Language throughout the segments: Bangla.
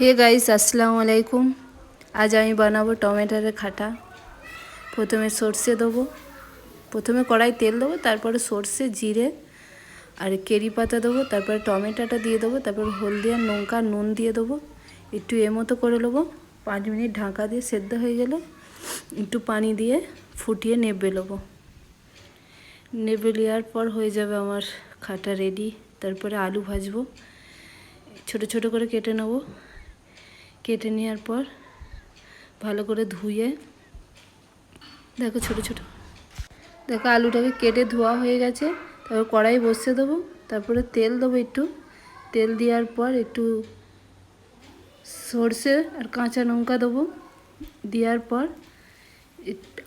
হে গাইস, আসসালামু আলাইকুম। আজ আমি বানাবো টমেটোর খাটা। প্রথমে সর্ষে দেবো, প্রথমে কড়াই তেল দেবো, তারপরে সর্ষে, জিরে আর কেরি পাতা দেবো, তারপরে টমেটোটা দিয়ে দেবো, তারপর হলদি আর লঙ্কা নুন দিয়ে দেবো। একটু মতো করে নেবো, 5 মিনিট ঢাকা দিয়ে সেদ্ধ হয়ে গেলে একটু পানি দিয়ে ফুটিয়ে নেবে নেবো। নেবে নেওয়ার পর হয়ে যাবে আমার খাটা রেডি। তারপরে আলু ভাজবো, ছোট ছোট করে কেটে নেবো। কেটে নেওয়ার পর ভালো করে ধুয়ে দেখো ছোট ছোট দেখো আলুটাকে কেটে ধোয়া হয়ে গেছে। তারপর কড়াই বসিয়ে দেবো, তারপরে তেল দেবো, একটু তেল দেওয়ার পর একটু সর্ষে আর কাঁচা লঙ্কা দেবো। দেওয়ার পর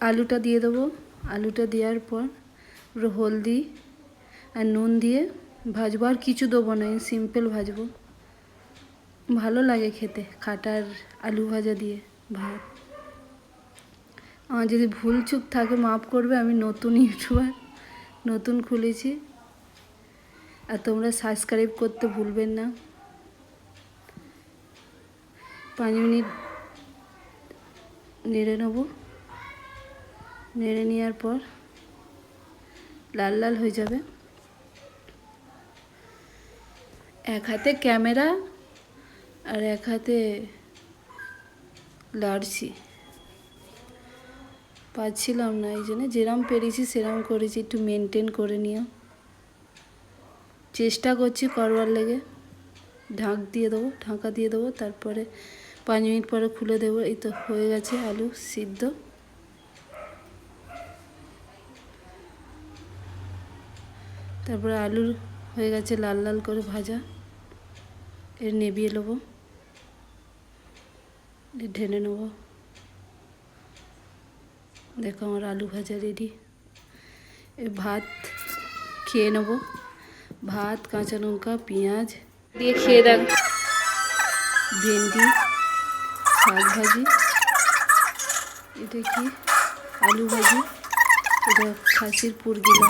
আলুটা দিয়ে দেবো। আলুটা দেওয়ার পর পুরো হলদি আর নুন দিয়ে ভাজবো, আর কিছু দেবো না, সিম্পল ভাজবো। ভালো লাগে খেতে খাটার আলু ভাজা দিয়ে ভাত। আমার যদি ভুল চুক থাকে মাফ করবে, আমি নতুন ইউটিউবার, নতুন খুলেছি। আর তোমরা সাবস্ক্রাইব করতে ভুলবেন না। 5 মিনিট নেড়ে নেবো। নেড়ে নেওয়ার পর লাল লাল হয়ে যাবে। এক হাতে ক্যামেরা আর এক হাতে লাড়ছি, পাচ্ছিলাম না, এই জন্য যেরম পেরেছি সেরম করেছি। একটু মেনটেন করে নিও, চেষ্টা করছি করবার লেগে। ঢাকা দিয়ে দেবো, তারপরে 5 মিনিট পরে খুলে দেবো। এই তো হয়ে গেছে আলু সিদ্ধ। তারপরে আলু হয়ে গেছে লাল লাল করে ভাজা। এর নেবিয়ে নেবো, ঢেলে নেবো। দেখো আমার আলু ভাজা রেডি। এই ভাত খেয়ে নেবো। ভাত, কাঁচা লঙ্কা, পেঁয়াজ দিয়ে খেয়ে দেখ। ভেন্ডি, শাক ভাজি, এটা কি আলু ভাজি, এটা খাসির পুর গিলা।